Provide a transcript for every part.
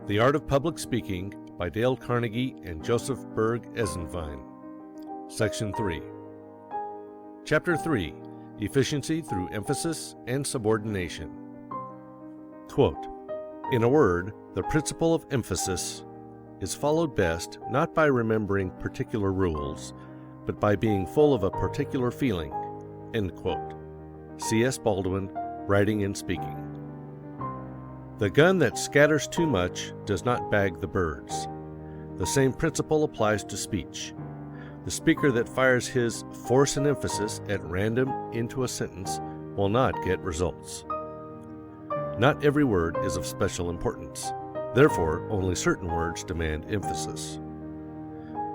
The Art of Public Speaking by Dale Carnegie and Joseph Berg Eisenwein. Section 3. Chapter 3. Efficiency through Emphasis and Subordination. Quote, "In a word, the principle of emphasis is followed best not by remembering particular rules, but by being full of a particular feeling." End quote. C.S. Baldwin, Writing and Speaking. The gun that scatters too much does not bag the birds. The same principle applies to speech. The speaker that fires his force and emphasis at random into a sentence will not get results. Not every word is of special importance. Therefore, only certain words demand emphasis.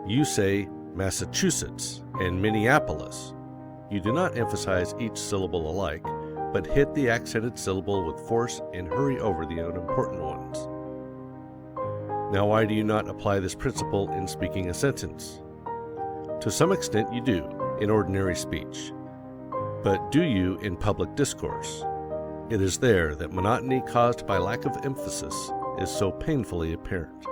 You say Massachusetts and Minneapolis. You do not emphasize each syllable alike, but hit the accented syllable with force and hurry over the unimportant ones. Now, why do you not apply this principle in speaking a sentence? To some extent you do, in ordinary speech. But do you in public discourse? It is there that monotony caused by lack of emphasis is so painfully apparent.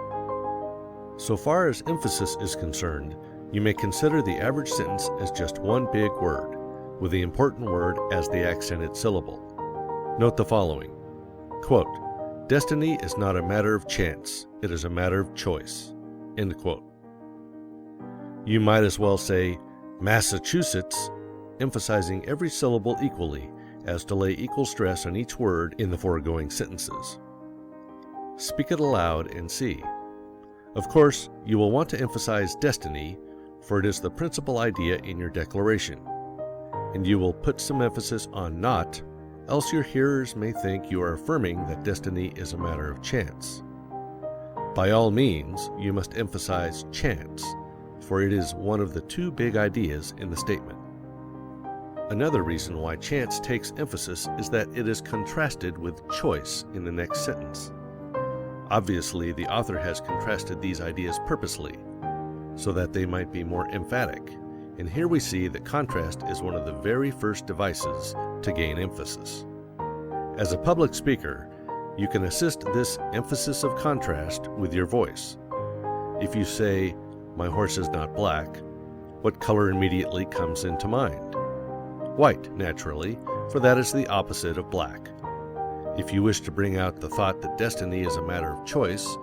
So far as emphasis is concerned, you may consider the average sentence as just one big word, with the important word as the accented syllable. Note the following. Quote, "Destiny is not a matter of chance, it is a matter of choice." End quote. You might as well say Massachusetts, emphasizing every syllable equally, as to lay equal stress on each word in the foregoing sentences. Speak it aloud and see. Of course, you will want to emphasize destiny, for it is the principal idea in your declaration. And you will put some emphasis on not, else your hearers may think you are affirming that destiny is a matter of chance. By all means, you must emphasize chance, for it is one of the two big ideas in the statement. Another reason why chance takes emphasis is that it is contrasted with choice in the next sentence. Obviously, the author has contrasted these ideas purposely, so that they might be more emphatic. And here we see that contrast is one of the very first devices to gain emphasis. As a public speaker, you can assist this emphasis of contrast with your voice. If you say, "My horse is not black," what color immediately comes into mind? White, naturally, for that is the opposite of black. If you wish to bring out the thought that destiny is a matter of choice,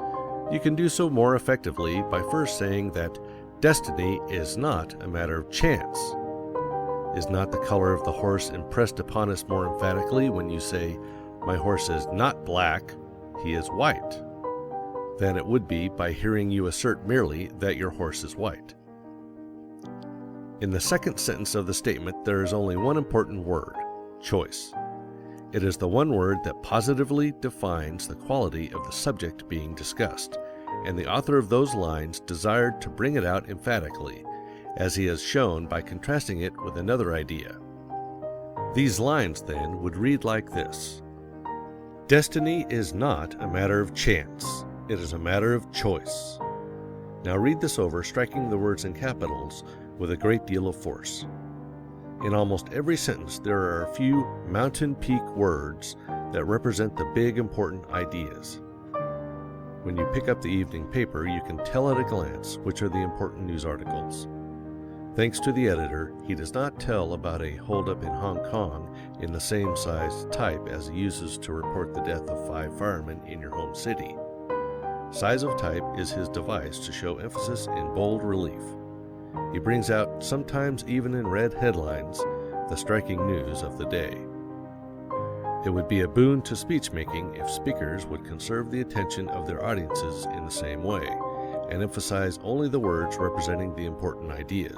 you can do so more effectively by first saying that destiny is not a matter of chance. Is not the color of the horse impressed upon us more emphatically when you say, "My horse is not black, he is white," than it would be by hearing you assert merely that your horse is white? In the second sentence of the statement, there is only one important word, choice. It is the one word that positively defines the quality of the subject being discussed, and the author of those lines desired to bring it out emphatically, as he has shown by contrasting it with another idea. These lines, then, would read like this: "Destiny is not a matter of chance, it is a matter of choice." Now read this over, striking the words in capitals with a great deal of force. In almost every sentence, there are a few mountain peak words that represent the big important ideas. When you pick up the evening paper, you can tell at a glance which are the important news articles. Thanks to the editor, he does not tell about a holdup in Hong Kong in the same sized type as he uses to report the death of 5 firemen in your home city. Size of type is his device to show emphasis in bold relief. He brings out, sometimes even in red headlines, the striking news of the day. It would be a boon to speech-making if speakers would conserve the attention of their audiences in the same way, and emphasize only the words representing the important ideas.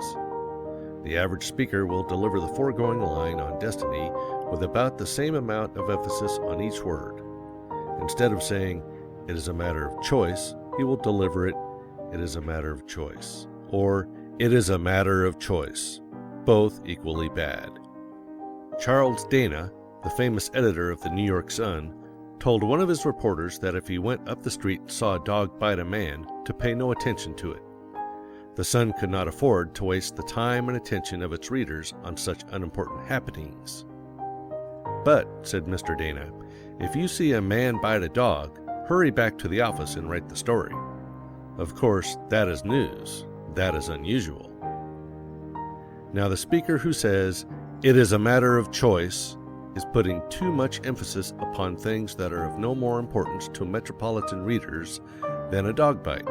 The average speaker will deliver the foregoing line on destiny with about the same amount of emphasis on each word. Instead of saying, "It is a matter of choice," he will deliver it, "It is a matter of choice," or "It is a matter of choice," both equally bad. Charles Dana, the famous editor of the New York Sun, told one of his reporters that if he went up the street and saw a dog bite a man, to pay no attention to it. The Sun could not afford to waste the time and attention of its readers on such unimportant happenings. "But," said Mr. Dana, "if you see a man bite a dog, hurry back to the office and write the story. Of course, that is news. That is unusual. Now, the speaker who says, "It is a matter of choice," is putting too much emphasis upon things that are of no more importance to metropolitan readers than a dog bite.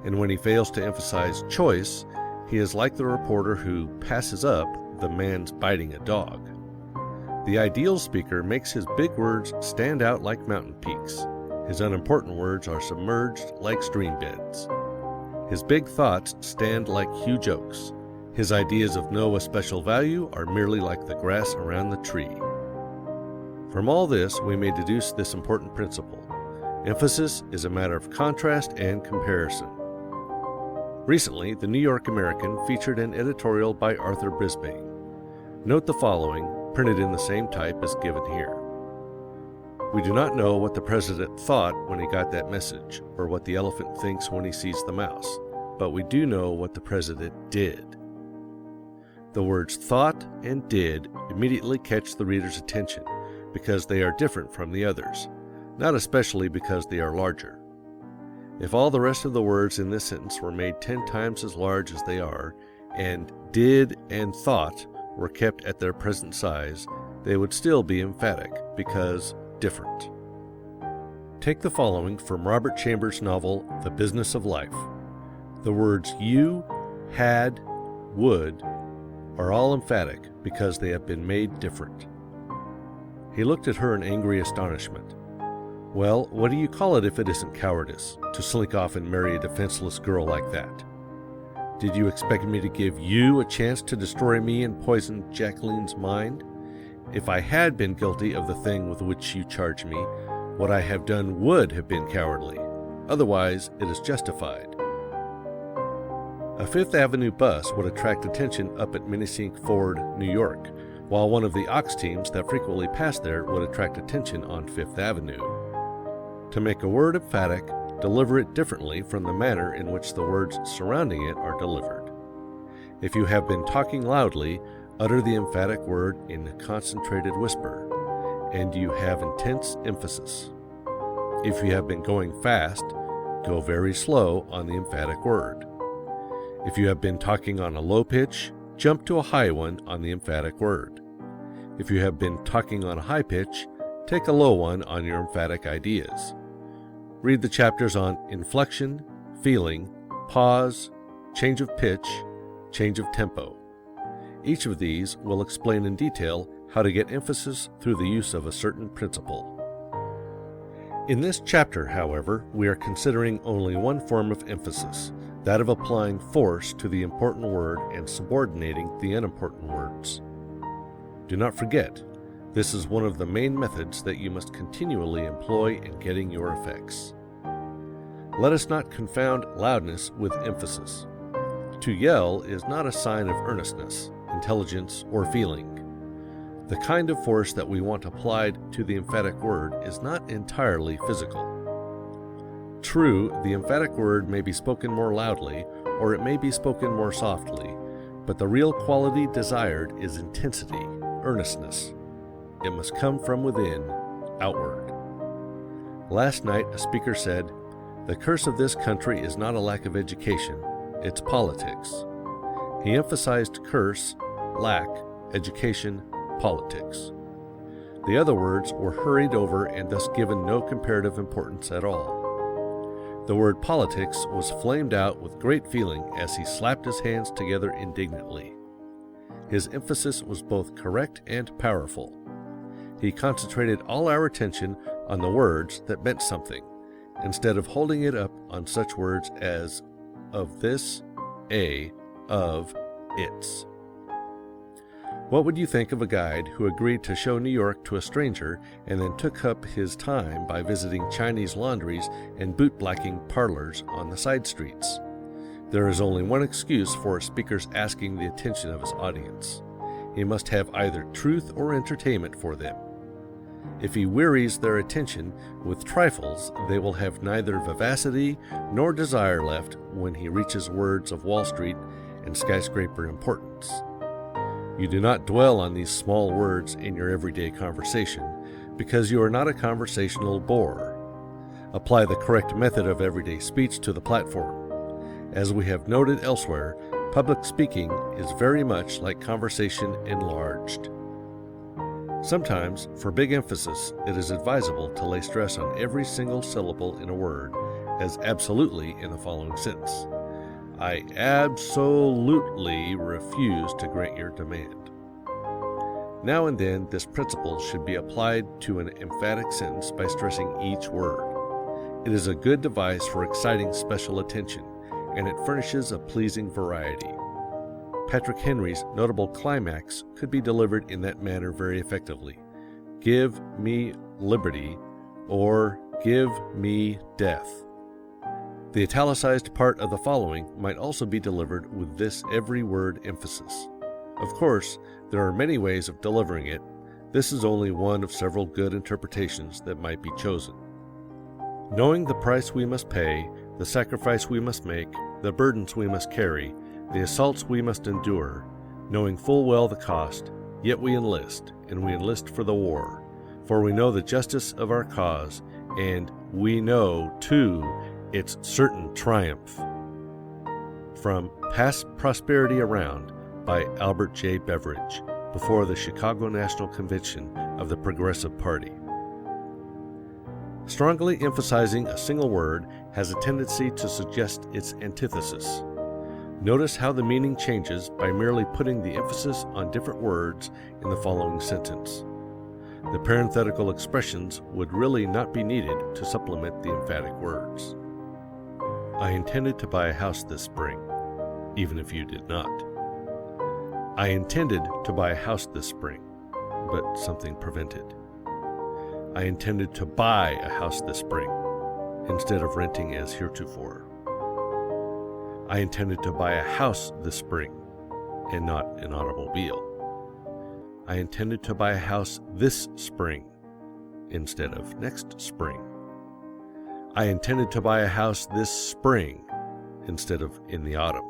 And when he fails to emphasize choice, he is like the reporter who passes up the man's biting a dog. The ideal speaker makes his big words stand out like mountain peaks. His unimportant words are submerged like stream beds. His big thoughts stand like huge oaks. His ideas of no especial value are merely like the grass around the tree. From all this, we may deduce this important principle. Emphasis is a matter of contrast and comparison. Recently, the New York American featured an editorial by Arthur Brisbane. Note the following, printed in the same type as given here. "We do not know what the president thought when he got that message, or what the elephant thinks when he sees the mouse, but we do know what the president did." The words thought and did immediately catch the reader's attention because they are different from the others, not especially because they are larger. If all the rest of the words in this sentence were made 10 times as large as they are, and did and thought were kept at their present size, they would still be emphatic because different. Take the following from Robert Chambers' novel, The Business of Life. The words you, had, would are all emphatic because they have been made different. He looked at her in angry astonishment. "Well, what do you call it if it isn't cowardice, to slink off and marry a defenseless girl like that? Did you expect me to give you a chance to destroy me and poison Jacqueline's mind? If I had been guilty of the thing with which you charge me, what I have done would have been cowardly. Otherwise, it is justified." A Fifth Avenue bus would attract attention up at Minisink Ford, New York, while one of the ox teams that frequently passed there would attract attention on Fifth Avenue. To make a word emphatic, deliver it differently from the manner in which the words surrounding it are delivered. If you have been talking loudly, utter the emphatic word in a concentrated whisper, and you have intense emphasis. If you have been going fast, go very slow on the emphatic word. If you have been talking on a low pitch, jump to a high one on the emphatic word. If you have been talking on a high pitch, take a low one on your emphatic ideas. Read the chapters on inflection, feeling, pause, change of pitch, change of tempo. Each of these will explain in detail how to get emphasis through the use of a certain principle. In this chapter, however, we are considering only one form of emphasis, that of applying force to the important word and subordinating the unimportant words. Do not forget, this is one of the main methods that you must continually employ in getting your effects. Let us not confound loudness with emphasis. To yell is not a sign of earnestness, intelligence, or feeling. The kind of force that we want applied to the emphatic word is not entirely physical. True, the emphatic word may be spoken more loudly, or it may be spoken more softly, but the real quality desired is intensity, earnestness. It must come from within, outward. Last night, a speaker said, "The curse of this country is not a lack of education, it's politics." He emphasized curse, lack, education, politics. The other words were hurried over and thus given no comparative importance at all. The word politics was flamed out with great feeling as he slapped his hands together indignantly. His emphasis was both correct and powerful. He concentrated all our attention on the words that meant something, instead of holding it up on such words as of this, a, of, its. What would you think of a guide who agreed to show New York to a stranger and then took up his time by visiting Chinese laundries and bootblacking parlors on the side streets? There is only one excuse for a speaker's asking the attention of his audience. He must have either truth or entertainment for them. If he wearies their attention with trifles, they will have neither vivacity nor desire left when he reaches words of Wall Street and skyscraper importance. You do not dwell on these small words in your everyday conversation because you are not a conversational bore. Apply the correct method of everyday speech to the platform. As we have noted elsewhere, public speaking is very much like conversation enlarged. Sometimes, for big emphasis, it is advisable to lay stress on every single syllable in a word, as absolutely in the following sentence. I absolutely refuse to grant your demand. Now and then, this principle should be applied to an emphatic sentence by stressing each word. It is a good device for exciting special attention, and it furnishes a pleasing variety. Patrick Henry's notable climax could be delivered in that manner very effectively. Give me liberty, or give me death. The italicized part of the following might also be delivered with this every word emphasis. Of course, there are many ways of delivering it. This is only one of several good interpretations that might be chosen. Knowing the price we must pay, the sacrifice we must make, the burdens we must carry, the assaults we must endure, knowing full well the cost, yet we enlist, and we enlist for the war. For we know the justice of our cause, and we know, too, its certain triumph. From Pass Prosperity Around by Albert J. Beveridge, before the Chicago National Convention of the Progressive Party. Strongly emphasizing a single word has a tendency to suggest its antithesis. Notice how the meaning changes by merely putting the emphasis on different words in the following sentence. The parenthetical expressions would really not be needed to supplement the emphatic words. I intended to buy a house this spring, even if you did not. I intended to buy a house this spring, but something prevented. I intended to buy a house this spring, instead of renting as heretofore. I intended to buy a house this spring, and not an automobile. I intended to buy a house this spring, instead of next spring. I intended to buy a house this spring, instead of in the autumn.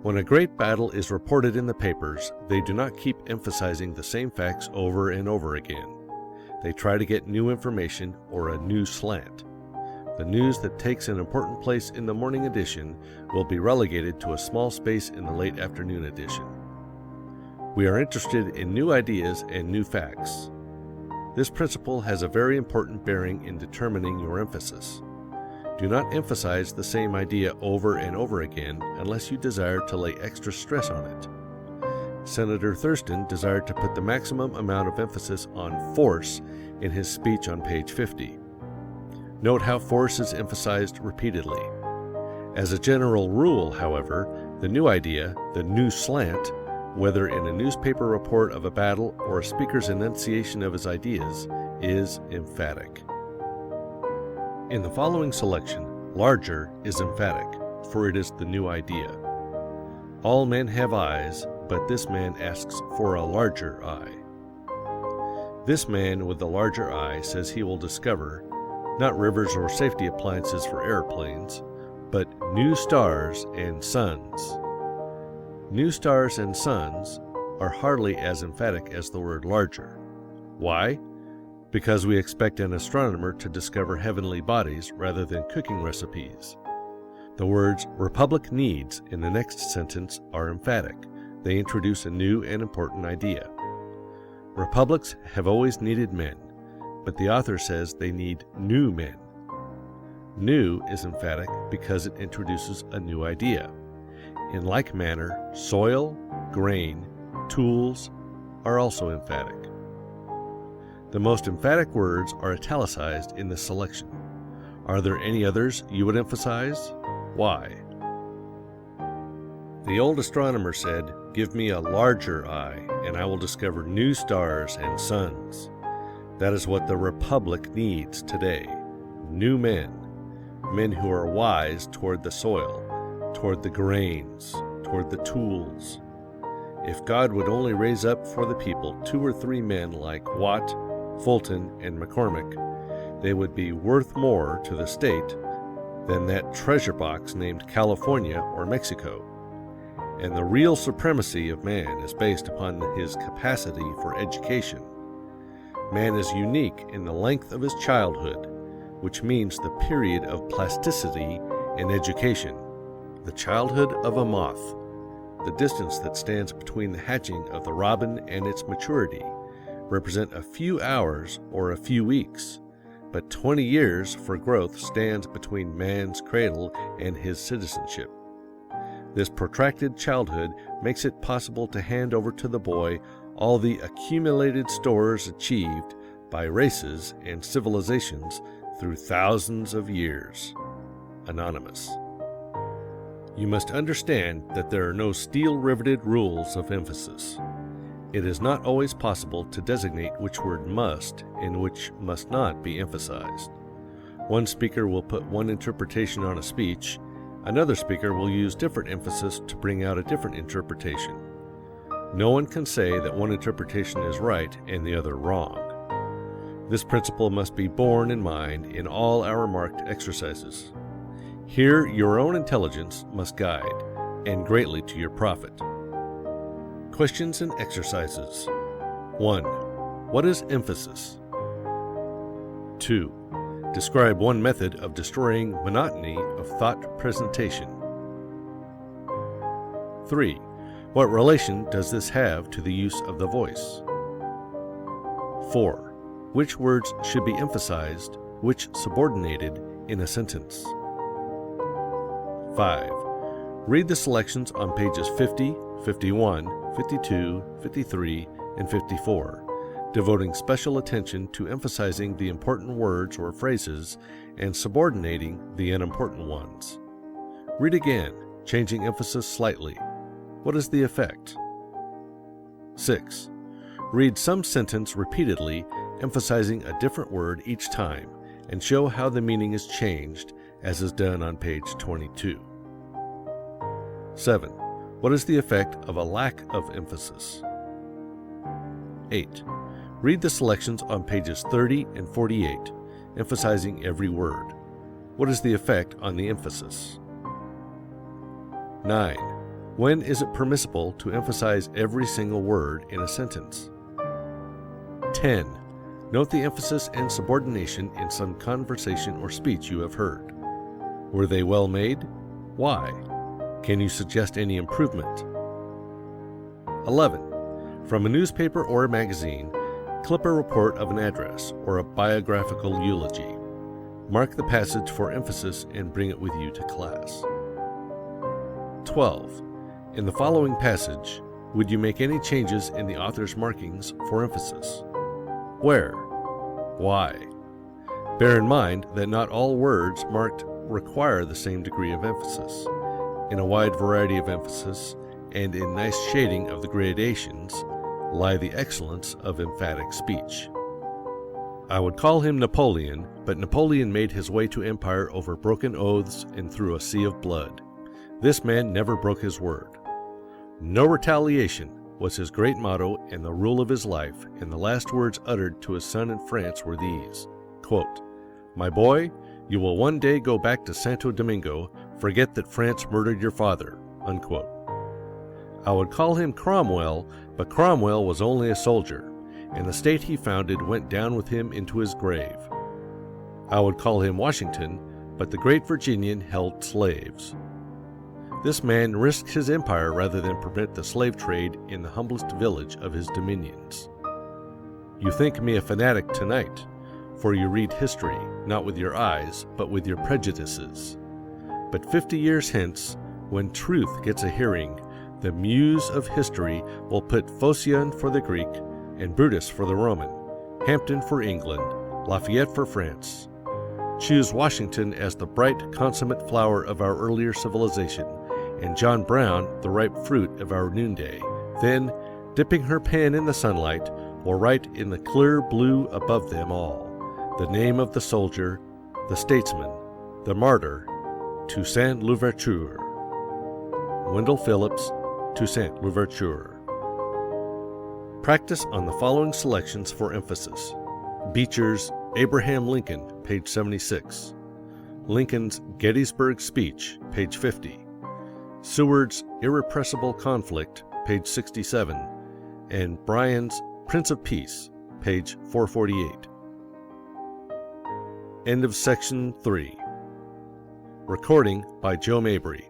When a great battle is reported in the papers, they do not keep emphasizing the same facts over and over again. They try to get new information or a new slant. The news that takes an important place in the morning edition will be relegated to a small space in the late afternoon edition. We are interested in new ideas and new facts. This principle has a very important bearing in determining your emphasis. Do not emphasize the same idea over and over again unless you desire to lay extra stress on it. Senator Thurston desired to put the maximum amount of emphasis on force in his speech on page 50. Note how force is emphasized repeatedly. As a general rule, however, the new idea, the new slant, whether in a newspaper report of a battle or a speaker's enunciation of his ideas, is emphatic. In the following selection, larger is emphatic, for it is the new idea. All men have eyes, but this man asks for a larger eye. This man with the larger eye says he will discover not rivers or safety appliances for airplanes, but new stars and suns. New stars and suns are hardly as emphatic as the word larger. Why? Because we expect an astronomer to discover heavenly bodies rather than cooking recipes. The words republic needs in the next sentence are emphatic. They introduce a new and important idea. Republics have always needed men, but the author says they need new men. New is emphatic because it introduces a new idea. In like manner, soil, grain, tools are also emphatic. The most emphatic words are italicized in this selection. Are there any others you would emphasize? Why? The old astronomer said, "Give me a larger eye, and I will discover new stars and suns." That is what the Republic needs today. New men. Men who are wise toward the soil, toward the grains, toward the tools. If God would only raise up for the people 2 or 3 men like Watt, Fulton, and McCormick, they would be worth more to the state than that treasure box named California or Mexico. And the real supremacy of man is based upon his capacity for education. Man is unique in the length of his childhood, which means the period of plasticity in education, the childhood of a moth, the distance that stands between the hatching of the robin and its maturity, represent a few hours or a few weeks, but 20 years for growth stands between man's cradle and his citizenship. This protracted childhood makes it possible to hand over to the boy all the accumulated stores achieved by races and civilizations through thousands of years. Anonymous. You must understand that there are no steel-riveted rules of emphasis. It is not always possible to designate which word must and which must not be emphasized. One speaker will put one interpretation on a speech, another speaker will use different emphasis to bring out a different interpretation. No one can say that one interpretation is right and the other wrong. This principle must be borne in mind in all our marked exercises. Here your own intelligence must guide, and greatly to your profit. Questions and exercises. 1. What is emphasis? 2. Describe one method of destroying monotony of thought presentation. 3. What relation does this have to the use of the voice? 4. Which words should be emphasized, which subordinated in a sentence? 5. Read the selections on pages 50, 51, 52, 53, and 54, devoting special attention to emphasizing the important words or phrases and subordinating the unimportant ones. Read again, changing emphasis slightly. What is the effect? 6. Read some sentence repeatedly, emphasizing a different word each time, and show how the meaning is changed, as is done on page 22. 7. What is the effect of a lack of emphasis? 8. Read the selections on pages 30 and 48, emphasizing every word. What is the effect on the emphasis? 9. When is it permissible to emphasize every single word in a sentence? 10. Note the emphasis and subordination in some conversation or speech you have heard. Were they well made? Why? Can you suggest any improvement? 11. From a newspaper or a magazine, clip a report of an address or a biographical eulogy. Mark the passage for emphasis and bring it with you to class. 12. In the following passage, would you make any changes in the author's markings for emphasis? Where? Why? Bear in mind that not all words marked require the same degree of emphasis. In a wide variety of emphasis, and in nice shading of the gradations, lie the excellence of emphatic speech. I would call him Napoleon, but Napoleon made his way to empire over broken oaths and through a sea of blood. This man never broke his word. No retaliation was his great motto and the rule of his life, and the last words uttered to his son in France were these, quote, "My boy, you will one day go back to Santo Domingo, forget that France murdered your father," unquote. I would call him Cromwell, but Cromwell was only a soldier, and the state he founded went down with him into his grave. I would call him Washington, but the great Virginian held slaves. This man risked his empire rather than permit the slave trade in the humblest village of his dominions. You think me a fanatic tonight, for you read history, not with your eyes, but with your prejudices. But 50 years hence, when truth gets a hearing, the muse of history will put Phocion for the Greek, and Brutus for the Roman, Hampden for England, Lafayette for France. Choose Washington as the bright, consummate flower of our earlier civilization, and John Brown the ripe fruit of our noonday. Then, dipping her pen in the sunlight, will write in the clear blue above them all the name of the soldier, the statesman, the martyr, Toussaint Louverture. Wendell Phillips, Toussaint Louverture. Practice on the following selections for emphasis. Beecher's Abraham Lincoln, page 76. Lincoln's Gettysburg Speech, page 50. Seward's Irrepressible Conflict, page 67. And Bryan's Prince of Peace, page 448. End of Section 3. Recording by Joe Mabry.